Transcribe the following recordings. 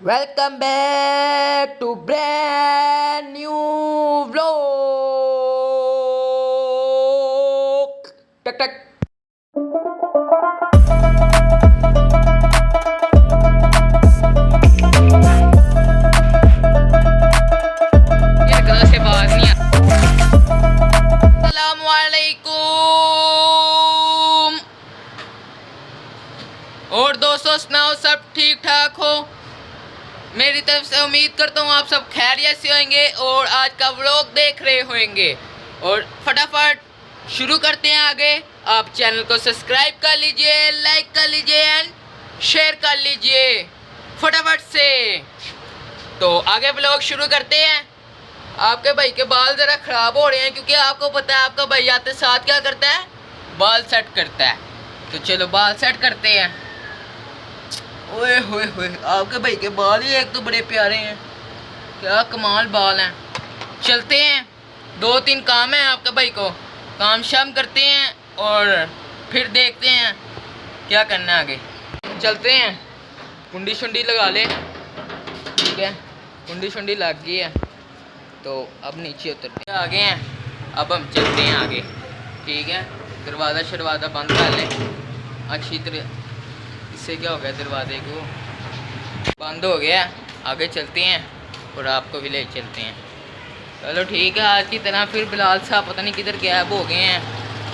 Welcome back to brand new vlog. Tak tak. यार गला से बात नहीं आ। अस्सलामुअलैकुम। और दोस्तों सुनाओ, सब ठीक ठाक हो? मेरी तरफ से उम्मीद करता हूँ आप सब खैरियत से होंगे और आज का व्लॉग देख रहे होंगे। और फटाफट शुरू करते हैं आगे। आप चैनल को सब्सक्राइब कर लीजिए, लाइक कर लीजिए एंड शेयर कर लीजिए फटाफट से। तो आगे व्लॉग शुरू करते हैं। आपके भाई के बाल ज़रा ख़राब हो रहे हैं क्योंकि आपको पता है आपका भाई आते साथ क्या करता है, बाल सेट करता है। तो चलो बाल सेट करते हैं। ओए होए होए, आपके भाई के बाल ही एक तो बड़े प्यारे हैं, क्या कमाल बाल हैं। चलते हैं, 2-3 काम है आपके भाई को, काम शाम करते हैं और फिर देखते हैं क्या करना है आगे। चलते हैं, कुंडी शुंडी लगा ले। ठीक है, कुंडी शुंडी लग गई है तो अब नीचे उतरते हैं, आगे हैं। अब हम चलते हैं आगे। ठीक है, दरवाज़ा शरवाज़ा बंद कर लें अच्छी तरह। इससे क्या हो गया, दरवाजे को बंद हो गया। आगे चलते हैं और आपको भी ले चलते हैं। चलो ठीक है, आज की तरह फिर बिलाल साहब पता नहीं किधर गैब हो गए हैं।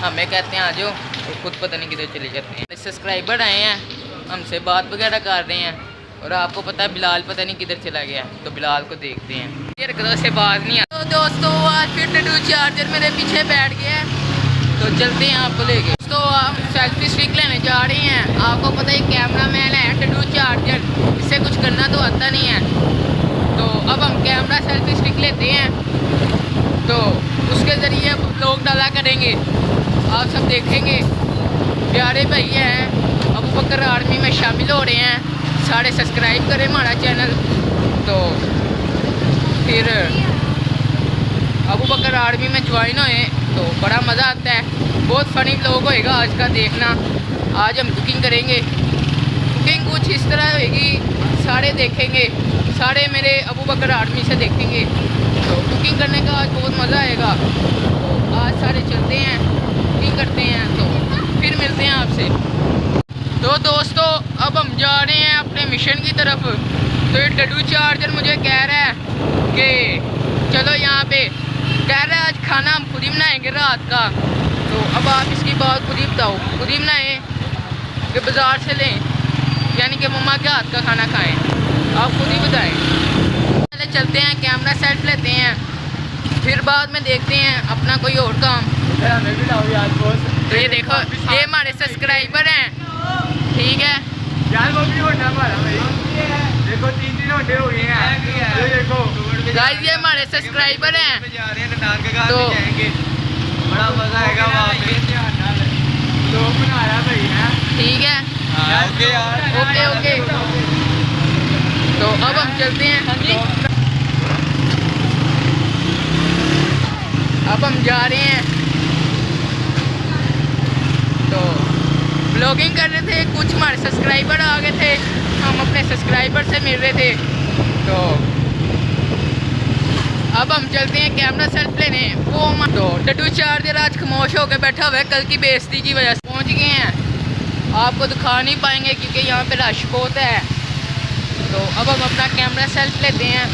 हमें कहते हैं आ जाओ और खुद पता नहीं किधर चले जाते हैं। सब्सक्राइबर आए हैं, हमसे बात वगैरह कर रहे हैं और आपको पता है बिलाल पता नहीं किधर चला गया। तो बिलाल को देखते हैं। यार कदों से बात नहीं आ। तो दोस्तों आज फिर टैटू चार्जर मेरे पीछे बैठ गया है, तो चलते हैं आपको लेके। तो हम सेल्फी स्टिक लेने जा रहे हैं। आपको पता है कैमरा मैन है, टैटू चार्जर, इससे कुछ करना तो आता नहीं है। तो अब हम कैमरा सेल्फी स्टिक लेते हैं, तो उसके ज़रिए लोग डाला करेंगे, आप सब देखेंगे। प्यारे भैया हैं, अबू बकर आर्मी में शामिल हो रहे हैं। सारे सब्सक्राइब करें हमारा चैनल। तो फिर अबू बकर आर्मी में ज्वाइन होए तो बड़ा मज़ा आता है। बहुत फ़नी व्लॉग होएगा आज का, देखना। आज हम कुकिंग करेंगे। कुकिंग कुछ इस तरह होएगी, सारे देखेंगे, सारे मेरे अबू बकर आर्मी से देखेंगे। तो कुकिंग करने का आज बहुत मज़ा आएगा। तो आज सारे चलते हैं, कुकिंग करते हैं, तो फिर मिलते हैं आपसे। तो दोस्तों अब हम जा रहे हैं अपने मिशन की तरफ। तो ये टैटू चार्जर मुझे कह रहा है कि चलो यहाँ पे, कह रहा है आज खाना हम खुद ही बनाएंगे रात का। तो अब आप इसकी बात खुद ही बताओ, खुद ही बनाएं कि बाज़ार से लें, यानी कि मम्मा के हाथ का खाना खाएं? आप खुद ही बताएं। पहले चलते हैं, कैमरा सेट लेते हैं, फिर बाद में देखते हैं अपना कोई और काम। तो ये देखो, ये हमारे सब्सक्राइबर हैं। ठीक है यार, वो भी होना हमारा भाई। देखो 3 होंडे हो गए हैं। ये देखो गाइस, ये हमारे सब्सक्राइबर हैं। तो बड़ा मजा आएगा वहाँ पे। तो बना रहा भाई है। ठीक है, ओके यार, ओके ओके। तो अब हम चलते हैं। अब हम जा रहे हैं। तो ब्लॉगिंग कर रहे थे, कुछ हमारे सब्सक्राइबर आ गए थे, हम अपने सब्सक्राइबर से मिल रहे थे। तो अब हम चलते हैं कैमरा सेल्फ लेने। वो तो टैटू चार्जर आज खामोश होकर बैठा हुआ है, कल की बेइज्जती की वजह से। पहुंच गए हैं, आपको दिखा नहीं पाएंगे क्योंकि यहाँ पे रश बहुत है। तो अब हम अपना कैमरा सेल्फ लेते हैं,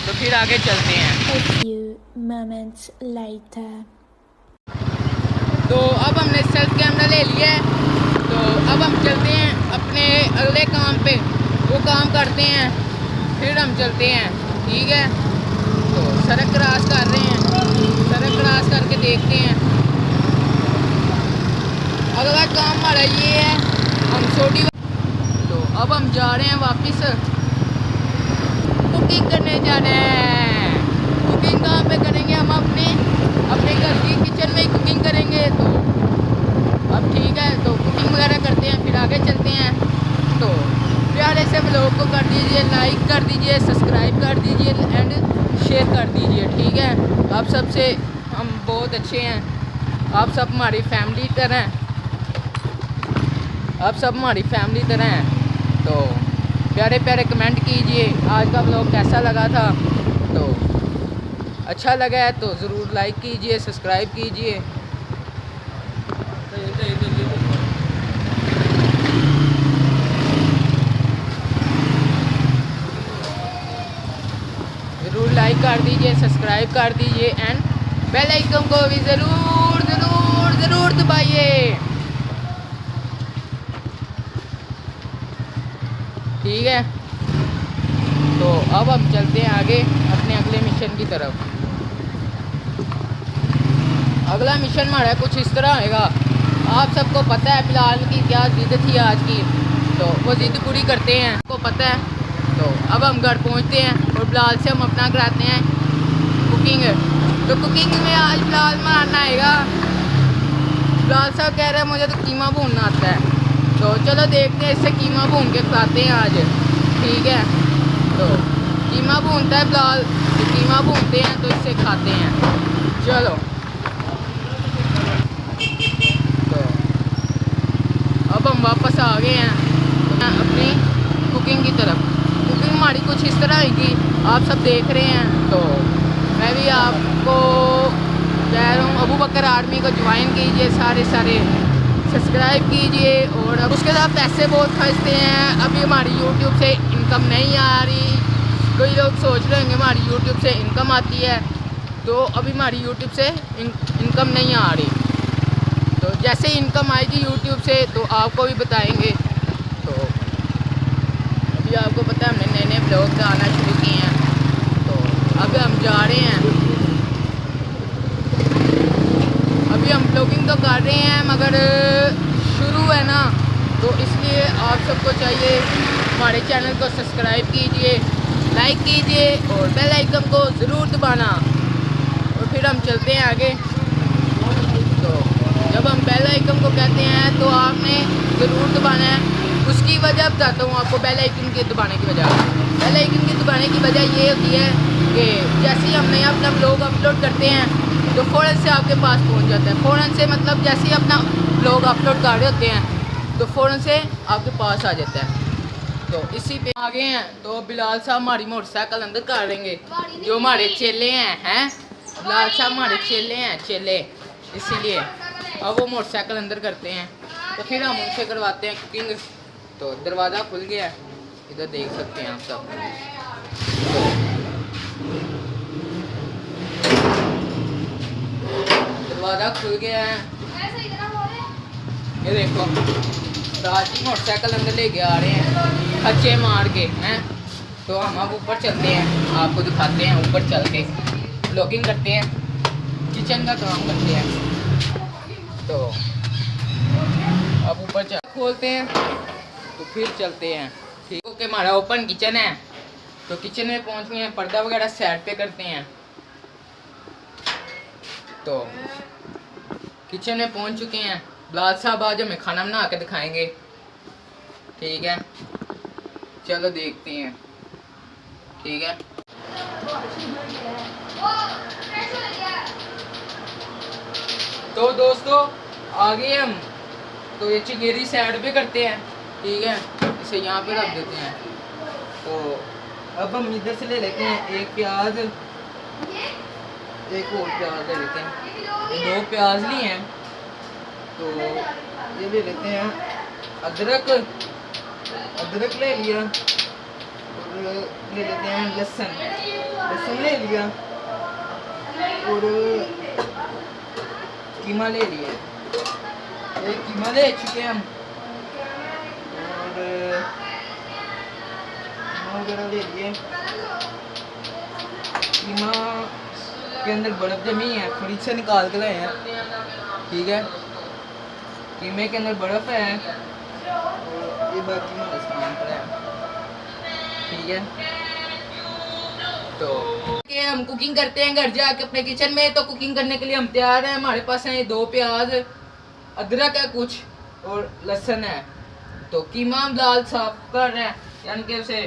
तो फिर आगे चलते हैं। A few moments later. तो अब हमने सेल्फ कैमरा ले लिया है। तो अब हम चलते हैं अपने अगले काम पे, वो काम करते हैं, फिर हम चलते हैं। ठीक है, तो सड़क क्रॉस कर रहे हैं, सड़क क्रॉस करके देखते हैं। अगला काम हमारा ये है, हम छोटी। तो अब हम जा रहे हैं वापस, कुकिंग करने जा रहे हैं। कुकिंग कहाँ पे करेंगे? हम अपने घर की किचन में ही कुकिंग करेंगे। तो अब ठीक है, तो कुकिंग वगैरह करते हैं, फिर आगे चलते हैं। तो प्यारे से व्लॉग को कर दीजिए, लाइक कर दीजिए, सब्सक्राइब कर दीजिए एंड शेयर कर दीजिए। ठीक है, आप सबसे हम बहुत अच्छे हैं, आप सब हमारी फैमिली तरह हैं, आप सब हमारी फैमिली तरह हैं। तो प्यारे प्यारे कमेंट कीजिए आज का व्लॉग कैसा लगा था। तो अच्छा लगा है तो ज़रूर लाइक कीजिए, सब्सक्राइब कीजिए। ज़रूर लाइक कर दीजिए, सब्सक्राइब कर दीजिए एंड बेल आइकन को भी ज़रूर ज़रूर ज़रूर दबाइए। ठीक है, तो अब हम चलते हैं आगे अपने अगले मिशन की तरफ। अगला मिशन हमारा कुछ इस तरह आएगा। आप सबको पता है बिलाल की क्या ज़िद थी आज की, तो वो ज़िद पूरी करते हैं, आपको पता है। तो अब हम घर पहुंचते हैं और बिलाल से हम अपना कराते हैं कुकिंग। तो कुकिंग में आज बिलाल मारना आएगा। बिलाल साहब कह रहे हैं मुझे तो कीमा भूनना आता है, तो चलो देखते हैं इससे कीमा भून के खिलाते हैं आज। ठीक है, तो कीमा भूनता है बिलाल, तो कीमा भूनते हैं तो इससे खाते हैं। चलो, तो अब हम वापस आ गए हैं अपनी कुकिंग की तरफ। कुकिंग हमारी कुछ इस तरह की आप सब देख रहे हैं। तो मैं भी आपको कह रहा हूँ अबू बकर आर्मी को ज्वाइन कीजिए, सारे सब्सक्राइब कीजिए। और अब उसके साथ पैसे बहुत खर्चते हैं। अभी हमारी यूट्यूब से इनकम नहीं आ रही। कई लोग सोच रहे होंगे हमारी यूट्यूब से इनकम आती है, तो अभी हमारी यूट्यूब से इनकम नहीं आ रही। तो जैसे इनकम आएगी यूट्यूब से तो आपको भी बताएंगे। तो अभी आपको पता है हमने नए ब्लॉग आना शुरू किए हैं, तो अभी हम जा रहे हैं। अभी हम ब्लॉगिंग तो कर रहे हैं मगर शुरू है ना, तो इसलिए आप सबको चाहिए हमारे चैनल को सब्सक्राइब कीजिए, लाइक कीजिए और बेल आइकन को ज़रूर दबाना। और फिर हम चलते हैं आगे। तो जब हम बेल आइकन को कहते हैं तो आपने ज़रूर दबाना है। उसकी वजह बताता हूँ आपको, बेल आइकन के दबाने की वजह। बेल आइकन के दबाने की वजह ये होती है कि जैसे ही हम नया अपना ब्लॉग अपलोड करते हैं तो फ़ौरन से आपके पास पहुंच जाता है। फ़ौरन से मतलब जैसे ही अपना ब्लॉग अपलोड कर रहे होते हैं तो फ़ौरन से आपके पास आ जाता है। तो इसी पे आ गए हैं। तो बिलाल साहब हमारी मोटरसाइकिल अंदर कर देंगे, जो हमारे चेले हैं बिलाल साहब हमारे चेले हैं, चेले, इसीलिए अब वो मोटरसाइकिल अंदर करते हैं। तो फिर हम उनसे करवाते हैं कुकिंग। तो दरवाज़ा खुल गया है, इधर देख सकते हैं आप सब। दरवाज़ा खुल गया है, ये देखो राज की मोटरसाइकिल अंदर लेके आ रहे हैं खच्चे मार के हैं। तो हम अब ऊपर चलते हैं, आपको दिखाते हैं ऊपर चल के ब्लॉगिंग करते हैं, किचन का काम करते हैं। तो अब ऊपर चल खोलते हैं तो फिर चलते हैं। ठीक है, हमारा ओपन किचन है। तो किचन में पहुंच गए हैं, पर्दा वगैरह साइड पे करते हैं। तो किचन में पहुंच चुके हैं। बिलाल साहब आज हमें खाना बना के दिखाएंगे। ठीक है, चलो देखते हैं। ठीक है, तो दोस्तों आ गए हम। तो ये चिंगेरी साइड पे करते हैं। ठीक है, इसे यहाँ पे रख देते हैं। तो अब हम इधर से ले लेते हैं एक प्याज, एक और प्याज ले लेते हैं। ये 2 प्याज लिए हैं। तो ये ले लेते हैं अदरक ले लिया। और ले लेते हैं लहसुन ले लिया। और कीमा ले लिया, एक कीमा ले चुके हैं हम। और वगैरह ले लिए। कीमा के अंदर बर्फ़ जमी है, फ्रिज से निकाल के लाए हैं। ठीक है, कीमे के अंदर बर्फ़ है और ये बाकी हमारा सामान पड़ा है। ठीक है, तो हम कुकिंग करते हैं घर जाके अपने किचन में। तो कुकिंग करने के लिए हम तैयार हैं। हमारे पास हैं 2 प्याज, अदरक है कुछ और लहसुन है। तो कीमा हम दाल साफ कर रहे हैं, यानी कि उसे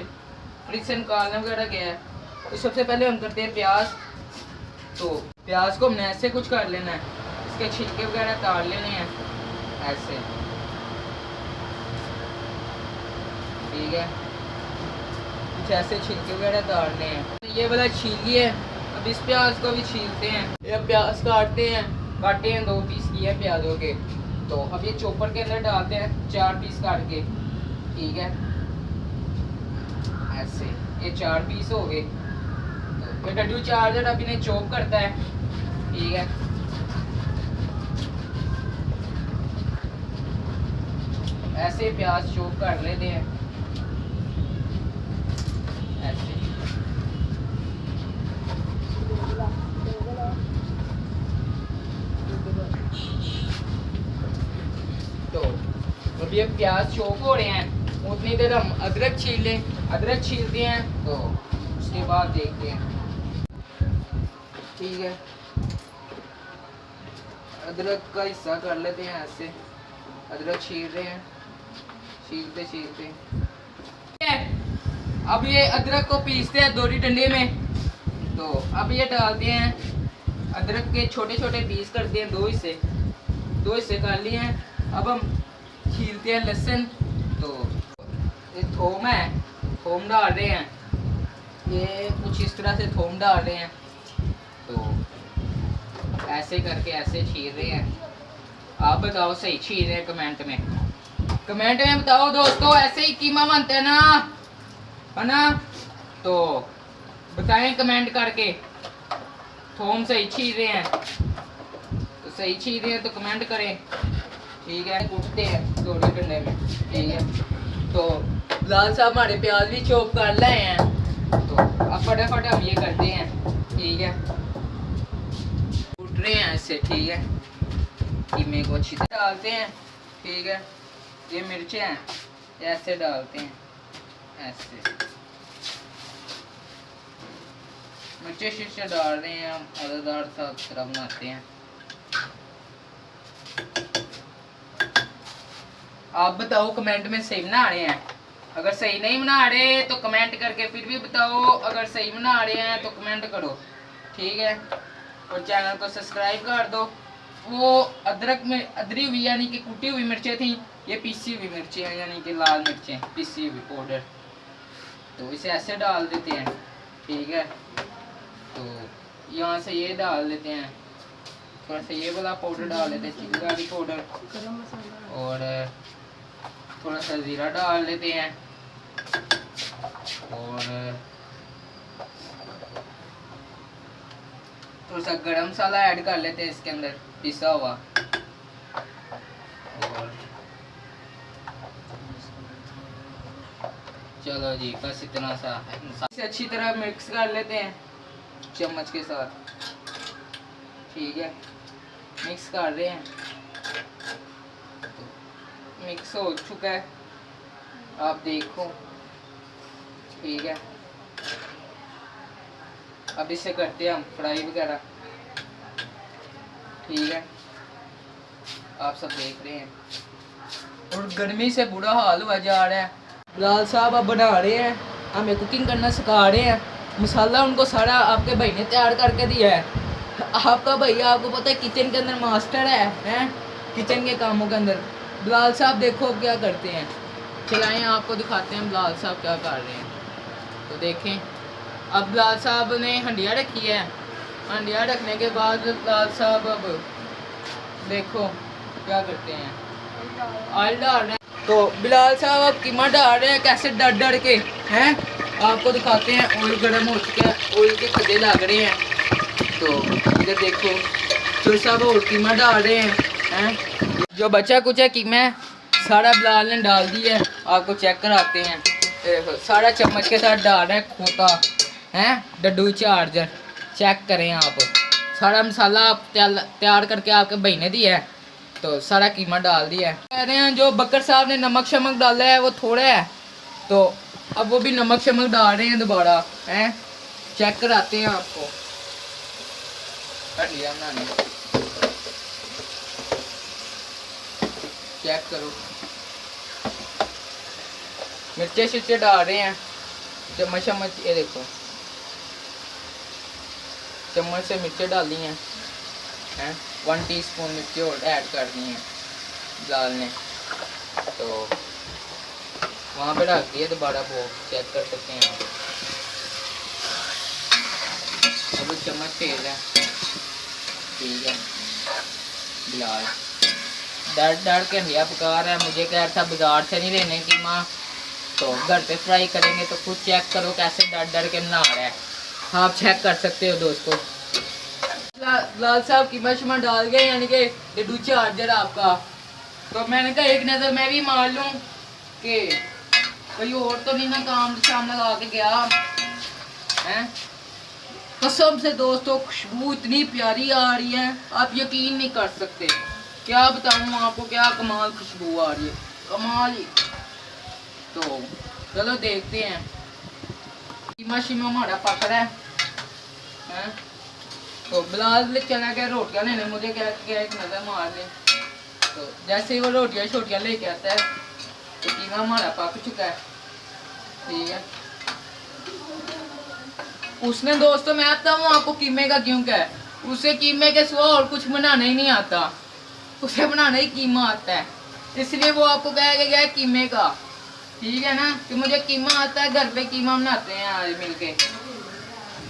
फ्रिज से निकालना वगैरह गया है। तो सबसे पहले हम करते हैं प्याज। तो प्याज को हमने ऐसे कुछ कर लेना है, इसके छिलके वगैरह तार लेने हैं ऐसे। ठीक है, कुछ ऐसे छिलके वगैरह काटने हैं। ये वाला छील लिए, अब इस प्याज को भी छीलते हैं। ये प्याज काटते हैं, काटे हैं 2 पीस किए हैं प्याजों के। तो अब ये चॉपर के अंदर डालते हैं 4 पीस काट के, ठीक है। ऐसे ये 4 पीस हो गए। तो ये डड्डू चार्जर अब इन्हें चॉप करता है, ठीक है। ऐसे प्याज चॉप कर लेते हैं ऐसे। तो अब ये प्याज चॉप हो रहे हैं, उतनी देर हम अदरक छील लें। अदरक छीलते हैं तो उसके बाद देखते हैं, ठीक है। अदरक का हिस्सा कर लेते हैं ऐसे। अदरक छील रहे हैं, छीलते छीलते। अब ये अदरक को पीसते हैं दोरी डंडे में। तो अब ये डालते हैं, अदरक के छोटे छोटे पीस करते हैं, 2 हिस्से कर लिए हैं। अब हम छीलते हैं लहसुन। तो ये थोम है, थोम डाल रहे हैं। ये कुछ इस तरह से थोम डाल रहे हैं। तो ऐसे करके ऐसे छील रहे हैं। आप बताओ सही छील रहे हैं? कमेंट में बताओ दोस्तों। ऐसे ही कीमा बनता है ना, है ना? तो बताएं कमेंट करके, थोम सही छील रहे हैं? तो सही छील रहे हैं तो कमेंट करें, ठीक है। कूटते हैं थोड़े डंडे में, ठीक है। तो लाल साहब हमारे प्याज भी चॉप कर लाए हैं। तो अब फटाफट हम ये करते हैं, ठीक है। कूट रहे हैं ऐसे, ठीक है। कीमे को अच्छी तरह डालते हैं, ठीक है। ये मिर्चें हैं, ऐसे डालते हैं ऐसे। मिर्चे शिर्चे डाल रहे हैं, हम मज़ेदार सा तरह बनाते हैं। आप बताओ कमेंट में सही बना रहे हैं? अगर सही नहीं बना रहे तो कमेंट करके फिर भी बताओ। अगर सही बना रहे हैं तो कमेंट करो, ठीक है। और चैनल को सब्सक्राइब कर दो। वो अदरक में अदरी हुई यानी कि कुटी हुई मिर्चें थी, ये पीसी हुई मिर्चें हैं यानी कि लाल मिर्चें पीसी हुई पाउडर। तो इसे ऐसे डाल देते हैं, ठीक है। तो यहाँ से ये डाल देते हैं, थोड़ा सा ये वाला पाउडर डाल देते हैं, चिकन गार्लिक पाउडर। और थोड़ा सा ज़ीरा डाल देते हैं। और थोड़ा सा गरम मसाला ऐड कर लेते हैं इसके अंदर, पिसा हुआ। और चलो जी, बस इतना सा। इसे अच्छी तरह मिक्स कर लेते हैं चम्मच के साथ, ठीक है। मिक्स कर रहे हैं, तो मिक्स हो चुका है, आप देखो, ठीक है। अब इसे करते हैं हम फ्राई वगैरह, ठीक है। आप सब देख रहे हैं। और गर्मी से बुरा हाल हुआ जा रहा है। लाल साहब अब बना रहे हैं, हमें कुकिंग करना सिखा रहे हैं। मसाला उनको सारा आपके भाई ने तैयार करके दिया है। आपका भैया आपको पता है किचन के अंदर मास्टर है किचन के कामों के अंदर। बिलाल साहब देखो क्या करते हैं, चलाएं आपको दिखाते हैं बिलाल साहब क्या कर रहे हैं। तो देखें, अब बिलाल साहब ने हंडिया रखी है। हंडिया रखने के बाद बिलाल साहब अब देखो क्या करते हैं, ऑयल डाल रहे हैं। तो बिलाल साहब अब कीमा डाल रहे हैं कैसे डर डर के हैं, आपको दिखाते हैं। ऑयल गर्म हो चुका है, ऑयल के खदे लग रहे हैं। तो इधर देखो जो साहब और कीमा डाल रहे हैं। जो बचा कुछ है कीमा सारा बिलाल ने डाल दिया है, आपको चेक कराते हैं। देखो सारा चम्मच के साथ डाल रहे हैं खोता हैं डड्डू चार्जर, चेक करें आप। सारा मसाला आप तैयार करके आपके भाई ने दिया है। तो सारा कीमा डाल दिया है। कह रहे हैं जो बकर साहब ने नमक शमक डाला है वो थोड़ा है, तो अब वो भी नमक शमक डाल रहे हैं दोबारा हैं। चेक कराते हैं आपको। लिया बनाने, चेक करो। मिर्चे शिर्चे डाल रहे हैं चम्मच चम्मच, ये देखो चम्मच से मिर्चे डाली हैं 1 टीस्पून मिर्ची और ऐड कर दी हैं बिलाल ने। तो वहाँ पे रख दिया दोबारा, वो चेक कर सकते हैं आप। अब चम्मच तेल है, ठीक है। बिलाल डर के अंडिया पका रहा है, मुझे कह रहा था बाजार से नहीं लेने कीमा, तो घर पे फ्राई करेंगे। तो खुद चेक करो कैसे डर के बना रहा है, आप चेक कर सकते हो दोस्तों। लाल साहब कीमा शिमा डाल गए, यानी कि डू चार्जर आपका। तो मैंने कहा एक नज़र मैं भी मार लूँ कि कोई और तो नहीं ना काम शाम लगा के गया है। कसम से दोस्तों खुशबू इतनी प्यारी आ रही है, आप यकीन नहीं कर सकते। क्या बताऊँ आपको, क्या कमाल खुशबू आ रही है, कमाल ही। तो चलो देखते हैं। कीमा शिमा हमारा पक रहा है। तो बिलाल चला गया रोटियाँ लेने, मुझे क्या एक नज़र मार ले। तो जैसे ही वो रोटियाँ छोटियाँ लेके आता है तो कीमा हमारा पक चुका है, ठीक है। उसने दोस्तों, मैं आता हूँ आपको कीमे का क्यों क्या है, उसे कीमे के सिवा और कुछ बनाना ही नहीं आता, उसे बनाना ही कीमा आता है, इसलिए वो आपको कह गया है कीमे का, ठीक है ना। कि मुझे कीमा आता है, घर पे कीमा बनाते हैं आज मिलके।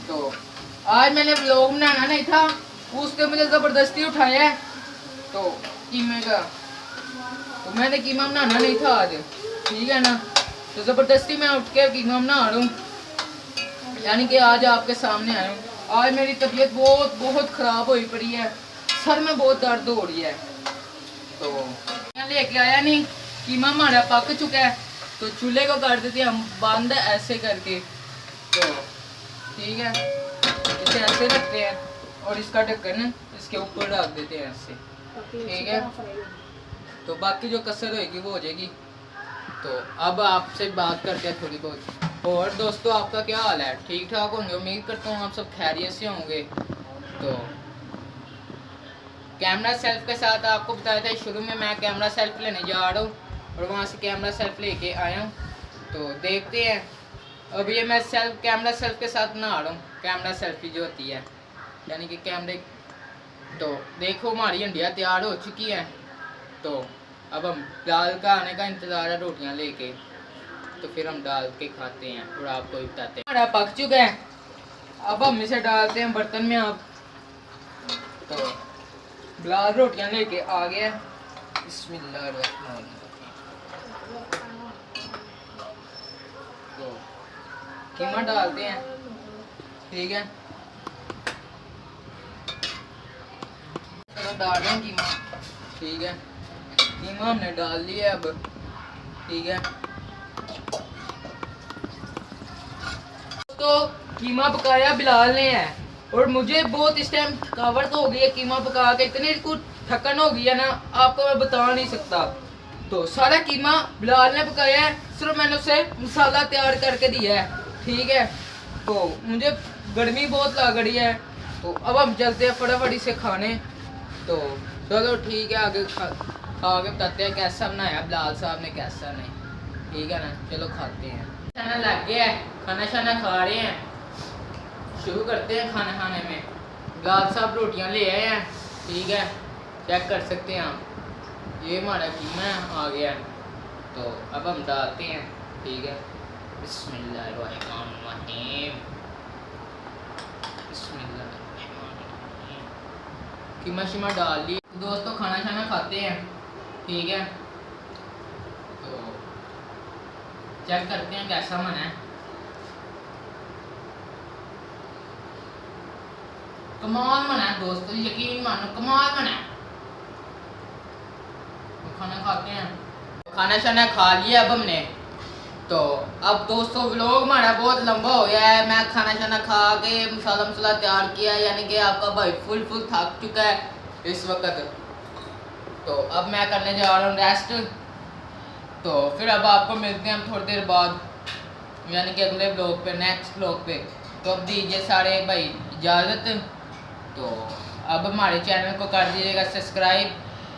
तो आज मैंने व्लॉग बनाना नहीं था, उसने मुझे ज़बरदस्ती उठाया है तो कीमे का, तो मैंने कीमा बनाना नहीं था आज, ठीक है ना। तो ज़बरदस्ती मैं उठ के कीमा बना रहा हूँ, यानी कि आज आपके सामने आया हूँ। आज मेरी तबीयत बहुत ख़राब हुई पड़ी है, सर में बहुत दर्द हो रही है। तो मैं लेके आया नहीं, कीमा हमारा पक चुका है। तो चूल्हे को कर देते हैं हम बंद ऐसे करके, तो ठीक है। इसे ऐसे रखते हैं और इसका ढक्कन इसके ऊपर रख देते हैं ऐसे, ठीक है। तो बाकी जो कसर होगी वो हो जाएगी। तो अब आपसे बात करते हैं थोड़ी बहुत। और दोस्तों आपका क्या हाल है, ठीक ठाक होंगे, उम्मीद करता हूँ आप सब खैरियत से होंगे। तो कैमरा सेल्फ के साथ आपको बताया था शुरू में, मैं कैमरा सेल्फ लेने जा रहा हूँ और वहाँ से कैमरा सेल्फ लेके आया हूँ। तो देखते हैं, अब ये मैं कैमरा सेल्फ के साथ बना रहा हूँ, कैमरा सेल्फी जो होती है, यानी कि कैमरे। तो देखो हमारी हंडिया तैयार हो चुकी है। तो अब हम दाल का आने का इंतज़ार है, रोटियाँ लेके, तो फिर हम डाल के खाते हैं और आपको भी बताते हैं। हमारा पक चुका है, अब हम इसे डालते हैं बर्तन में। अब तो बिलाल रोटियाँ लेके आ गया, बिस्मिल्लाहिर्रहमानिर्रहीम। तो कीमा डालते हैं, ठीक है। चलो डाल दें कीमा, ठीक है। कीमा हमने डाल लिया अब, ठीक है। तो कीमा पकाया बिलाल ने है, और मुझे बहुत इस टाइम थकावट हो गई है कीमा पका के, इतनी कुछ थकन हो गई है ना, आपको मैं बता नहीं सकता। तो सारा कीमा बिलाल ने पकाया है, सिर्फ मैंने उसे मसाला तैयार करके दिया है, ठीक है। तो मुझे गर्मी बहुत लग रही है, तो अब हम चलते हैं फटाफट इसे खाने। तो चलो ठीक है, आगे खा के बताते हैं कैसा बनाया बिलाल साहब ने, कैसा नहीं, ठीक है ना। चलो खाते हैं। खाना लग गया है, खाना शाना खा रहे हैं, शुरू करते हैं खाना खाने में। बिलाल साहब रोटियां ले आए हैं, ठीक है, चेक कर सकते हैं आप। ये हमारा कीमा आ गया है, तो अब हम डालते हैं, ठीक है। बिस्मिल्लाहिर्रहमानिर्रहीम, बिस्मिल्लाहिर्रहमानिर्रहीम। कीमा शिमा डाल ली दोस्तों, खाना शाना खाते हैं, ठीक है। तो चेक करते हैं कैसा बना है। कमाल बना है दोस्तों, यकीन मानो कमाल बना है। तो खाना खाते हैं, खाना शाना खा लिया अब हमने। तो अब दोस्तों व्लॉग हमारा बहुत लंबा हो गया है, मैं खाना शाना खा के मसाला तैयार किया है, यानी कि आपका भाई फुल थक चुका है इस वक्त। तो अब मैं करने जा रहा हूँ रेस्ट। तो फिर अब आपको मिलते हैं हम थोड़ी देर बाद, यानी कि अगले ब्लॉग पे, नेक्स्ट ब्लॉग पे। तो अब दीजिए सारे भाई इजाज़त। तो अब हमारे चैनल को कर दीजिएगा सब्सक्राइब,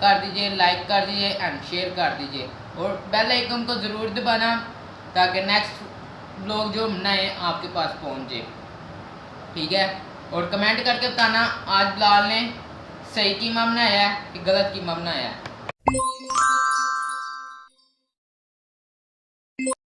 कर दीजिए, लाइक कर दीजिए एंड शेयर कर दीजिए, और बेल आइकन को ज़रूर दबाना ताकि नेक्स्ट ब्लॉग जो बनाए आपके पास पहुँचे, ठीक है। और कमेंट करके बताना आज बिलाल ने सही कीमा बनाया है कि गलत कीमा बनाया है।